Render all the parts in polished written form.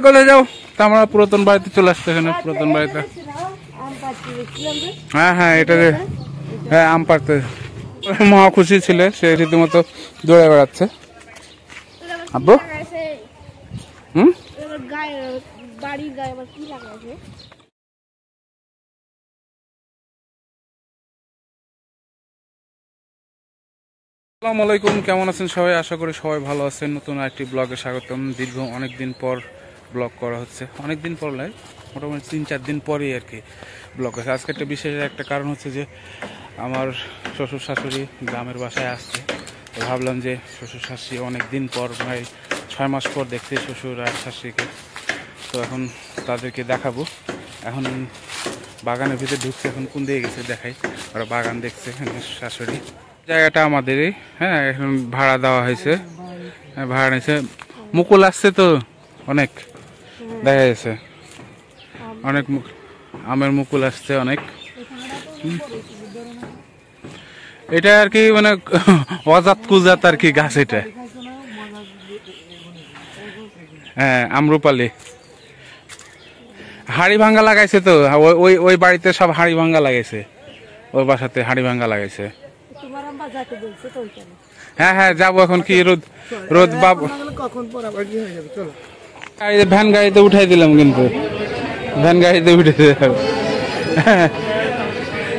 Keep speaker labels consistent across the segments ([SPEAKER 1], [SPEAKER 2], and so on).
[SPEAKER 1] কোথায় যাও? আমরা পুরাতন বাড়িতে চলে আসছে, এখানে পুরাতন বাড়িতে। হ্যাঁ হ্যাঁ, এটা হ্যাঁ আম পাড়তে মহা খুশি ছিল, সে রীতিমতো দৌড়ে বেড়াচ্ছে। আব্বু আসসালামু আলাইকুম, কেমন আছেন সবাই? আশা করি সবাই ভালো আছেন। নতুন একটি ব্লগে স্বাগতম। দীর্ঘ অনেকদিন পর ব্লগ করা হচ্ছে, অনেকদিন পর নয়, মোটামুটি 3-4 দিন পরেই আর কি ব্লগ আছে। আজকে একটা বিশেষ একটা কারণ হচ্ছে যে আমার শ্বশুর শাশুড়ি গ্রামের বাসায় আসছে, তো ভাবলাম যে শ্বশুর শাশুড়ি অনেক দিন পর, প্রায় 6 মাস পর দেখছি শ্বশুর আর শাশুড়িকে, তো এখন তাদেরকে দেখাবো। এখন বাগানের ভিতরে ঢুকছে, এখন কোন দিকে গেছে দেখাই। ওরা বাগান দেখছে, শাশুড়ি। জায়গাটা আমাদেরই, হ্যাঁ, এখন ভাড়া দেওয়া হয়েছে, ভাড়া নিয়েছে। মুকুল আসছে তো অনেক, দেখা যাচ্ছে অনেক আমের মুকুল আসছে অনেক। এটা আর কি মানে অজাত কুজাত আর কি গাছ এটা, হ্যাঁ আমরুপালি। হাড়ি ভাঙ্গা লাগাইছে তো, ওই ওই বাড়িতে সব হাড়ি ভাঙ্গা লাগাইছে, ওই বাসাতে হাড়ি ভাঙ্গা লাগাইছে। হ্যাঁ হ্যাঁ যাবো এখন। কি রোদ রোদ বাবু, ভ্যান গাড়িতে উঠাই দিলাম, কিন্তু ভ্যান গাড়িতে উঠেছে,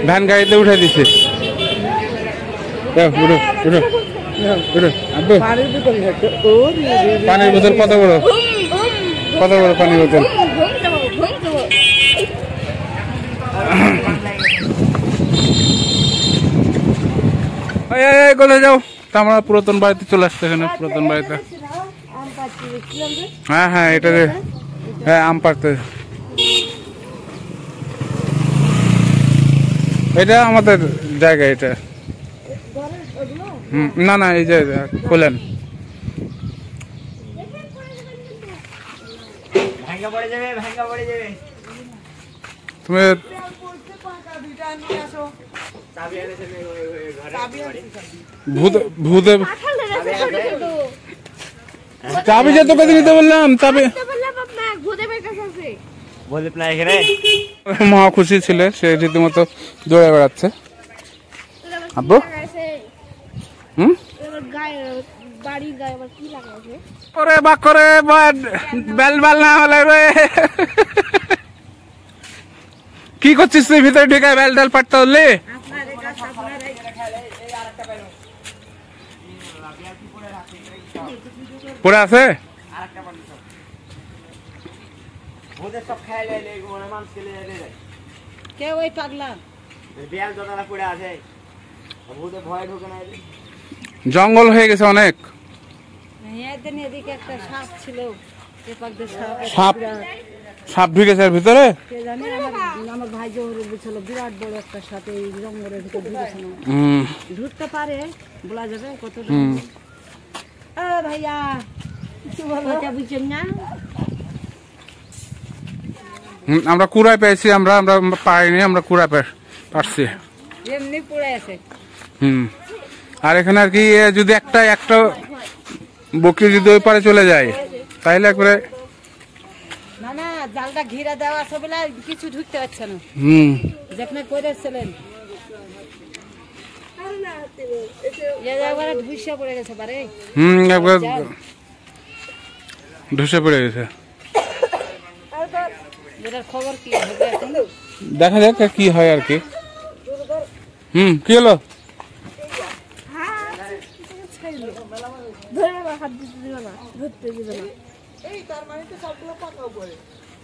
[SPEAKER 1] ভ্যান গাড়িতে উঠাই দিছে। পানির বোতল কত বড়, কত বড় পানির বোতল? কোথায় যাও? আমরা পুরাতন বাড়িতে চলে আসছে, এখানে পুরাতন বাড়িতে। হ্যাঁ হ্যাঁ, এটা হ্যাঁ আম পাড়তে। এটা আমাদের জায়গা এটা। না না, এই যে খোলেন। তুমি ভূতে চাবি যে তোকে দিতে বললাম, চাবি মহা খুশি ছিল, সে রীতিমতো দৌড়ে বেড়াচ্ছে। আব্বু কি করছিস তুই ভিতরে ঢুকে বেল ডাল পাটতে হলে? পড়ে আছে জঙ্গল হয়ে গেছে অনেক। সাপ সাপ ঢুকেছে এর ভিতরে।
[SPEAKER 2] আমার ভাই বলছিল বিরাট বড় একটা সাথে জঙ্গলের ভিতরে ঢুকতে পারে, বলা যাবে কত। ভাইয়া বুঝছেন না,
[SPEAKER 1] আমরা কুড়াই পেয়েছি, আমরা আমরা পাইনি, আমরা কুড়াই পারছি,
[SPEAKER 2] এমনি পড়ে আছে।
[SPEAKER 1] আর এখানে আর কি যদি একটা বকরি যদি ওই পারে চলে যায় তাহলে একবারে
[SPEAKER 2] না না, জালটা ঘিরে দেওয়া আছে বলে কিছু ঢুকতে পারছে না। যেখানে করেছিলেন ধুসে পড়ে গেছে পারে,
[SPEAKER 1] একবার ধুসে পড়ে গেছে।
[SPEAKER 2] খবর কি হবে এখন
[SPEAKER 1] দেখা যাক কি হয় আর কি। কি হলো?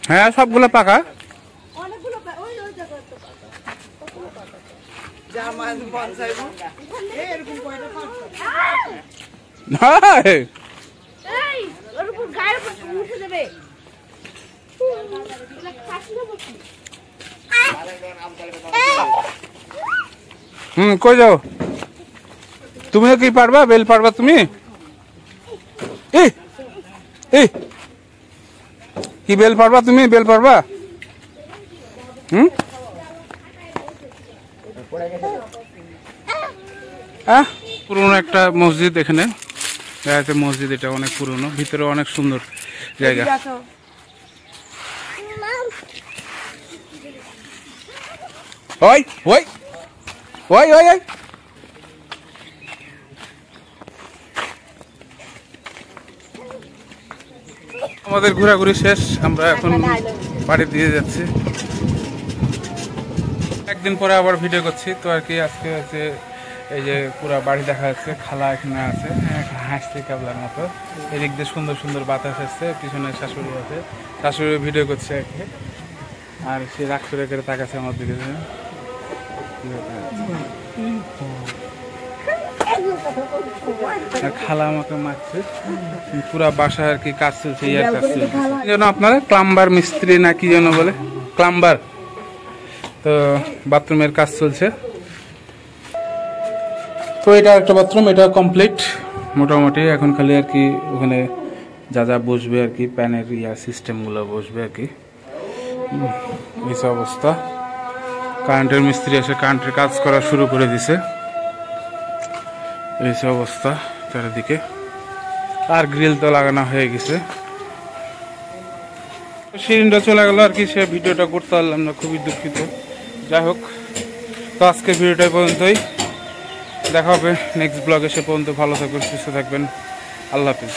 [SPEAKER 1] হ্যাঁ সবগুলো পাকা। কই যাও? তুমিও কি পারবা? বেল পারবা তুমি? কি বেল পারবা তুমি? বেল পারবা? পুরনো একটা মসজিদ এখানে, মসজিদ এটা অনেক পুরনো, ভিতরে অনেক সুন্দর জায়গা। ওই ওই ওই ওই ওই আমাদের ঘোরাঘুরি শেষ, আমরা এখন বাড়ি দিয়ে যাচ্ছি। একদিন পরে আবার ভিডিও করছি তো আর কি। আজকে হচ্ছে এই যে পুরো বাড়ি দেখা যাচ্ছে, খালা এখানে আছে হাসছে কাবলার মতো। এদিক দিয়ে সুন্দর সুন্দর বাতাস আসছে, পিছনে শাশুড়ি আছে, শাশুড়ি ভিডিও করছে আর কি। আর সে রাগ করে করে তাকাচ্ছে আমার দিকে। খালা আমাকে মারছে, পুরা বাসা আর কি কাজ চলছে, ইয়ার কাজ চলছে। যেন আপনারা ক্লাম্বার মিস্ত্রি না কি যেন বলে, ক্লাম্বার। তো বাথরুমের কাজ চলছে। তো এটা একটা বাথরুম, এটা কমপ্লিট মোটামুটি। এখন খালি আর কি ওখানে যা যা বসবে আর কি, প্যানের ইয়া সিস্টেমগুলো বসবে আর কি। এই অবস্থা। কারেন্টের মিস্ত্রি এসে কারেন্টের কাজ করা শুরু করে দিছে। এই অবস্থা চারিদিকে। আর গ্রিল তো লাগানো হয়ে গেছে। সিলিন্ডার চলে গেল আর কি, সে ভিডিওটা করতে পারলাম না, খুবই দুঃখিত। যাই হোক, তো আজকে ভিডিওটা পর্যন্তই। দেখা হবে নেক্সট ব্লগে। সে পর্যন্ত ভালো থাকবেন, সুস্থ থাকবেন। আল্লাহ হাফিজ।